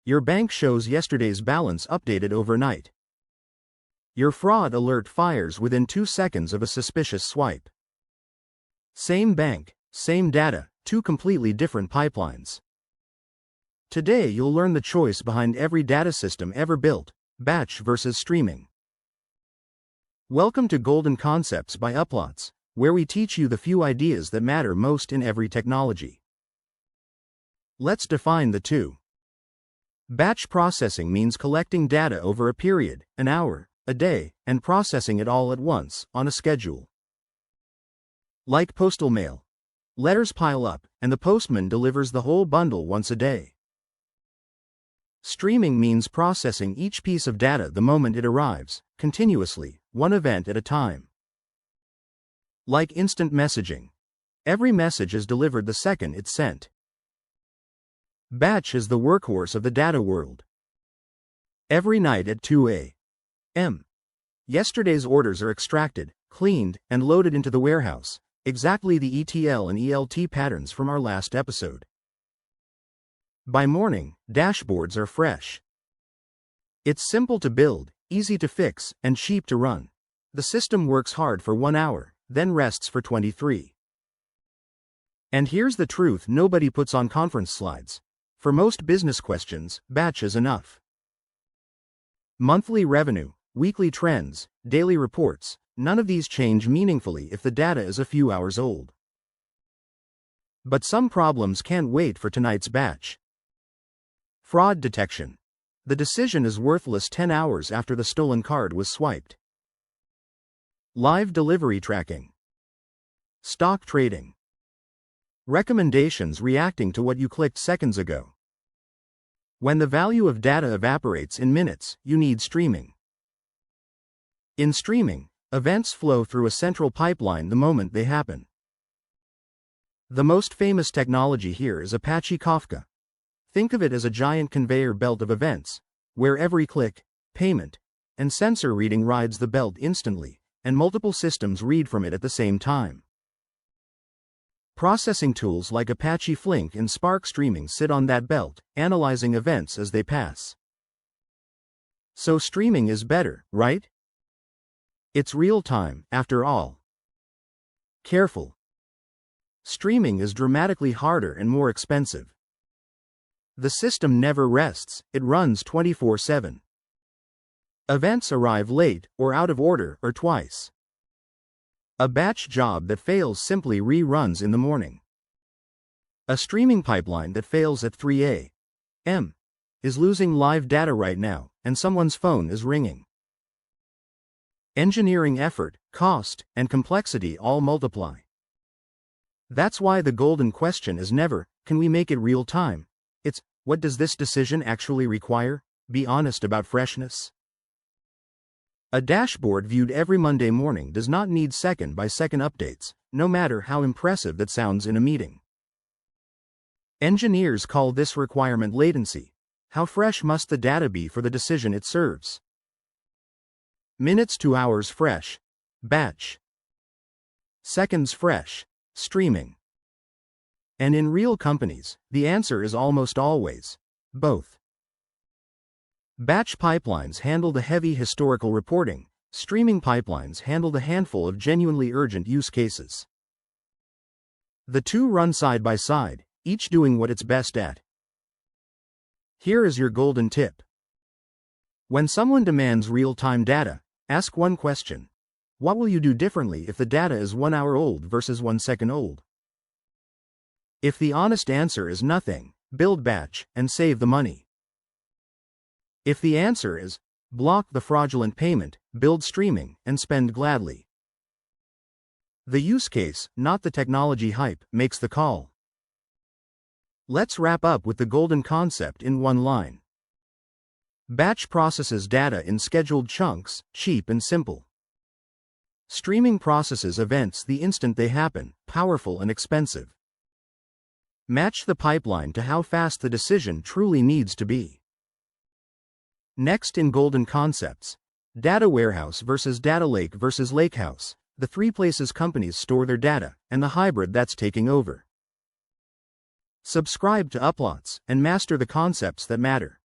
Your bank shows yesterday's balance updated overnight. Your fraud alert fires within 2 seconds of a suspicious swipe. Same bank, same data, two completely different pipelines. Today you'll learn the choice behind every data system ever built, batch versus streaming. Welcome to Golden Concepts by Uplatz, where we teach you the few ideas that matter most in every technology. Let's define the two. Batch processing means collecting data over a period, an hour, a day, and processing it all at once, on a schedule. Like postal mail. Letters pile up, and the postman delivers the whole bundle once a day. Streaming means processing each piece of data the moment it arrives, continuously, one event at a time. Like instant messaging. Every message is delivered the second it's sent. Batch is the workhorse of the data world. Every night at 2 a.m., yesterday's orders are extracted, cleaned, and loaded into the warehouse, exactly the ETL and ELT patterns from our last episode. By morning, dashboards are fresh. It's simple to build, easy to fix, and cheap to run. The system works hard for 1 hour, then rests for 23. And here's the truth nobody puts on conference slides. For most business questions, batch is enough. Monthly revenue, weekly trends, daily reports, none of these change meaningfully if the data is a few hours old. But some problems can't wait for tonight's batch. Fraud detection. The decision is worthless 10 hours after the stolen card was swiped. Live delivery tracking. Stock trading. Recommendations reacting to what you clicked seconds ago. When the value of data evaporates in minutes, you need streaming. In streaming, events flow through a central pipeline the moment they happen. The most famous technology here is Apache Kafka. Think of it as a giant conveyor belt of events, where every click, payment, and sensor reading rides the belt instantly, and multiple systems read from it at the same time. Processing tools like Apache Flink and Spark Streaming sit on that belt, analyzing events as they pass. So streaming is better, right? It's real time, after all. Careful. Streaming is dramatically harder and more expensive. The system never rests, it runs 24/7. Events arrive late, or out of order, or twice. A batch job that fails simply reruns in the morning. A streaming pipeline that fails at 3 a.m. is losing live data right now, and someone's phone is ringing. Engineering effort, cost, and complexity all multiply. That's why the golden question is never, can we make it real time? It's, what does this decision actually require? Be honest about freshness. A dashboard viewed every Monday morning does not need second-by-second updates, no matter how impressive that sounds in a meeting. Engineers call this requirement latency. How fresh must the data be for the decision it serves? Minutes to hours fresh, batch. Seconds fresh, streaming. And in real companies, the answer is almost always both. Batch pipelines handle the heavy historical reporting, streaming pipelines handle the handful of genuinely urgent use cases. The two run side by side, each doing what it's best at. Here is your golden tip. When someone demands real-time data, ask one question. What will you do differently if the data is 1 hour old versus 1 second old? If the honest answer is nothing, build batch and save the money. If the answer is, block the fraudulent payment, build streaming, and spend gladly. The use case, not the technology hype, makes the call. Let's wrap up with the golden concept in one line. Batch processes data in scheduled chunks, cheap and simple. Streaming processes events the instant they happen, powerful and expensive. Match the pipeline to how fast the decision truly needs to be. Next in Golden Concepts, data warehouse versus data lake versus lakehouse, the three places companies store their data, and the hybrid that's taking over. Subscribe to Uplatz and master the concepts that matter.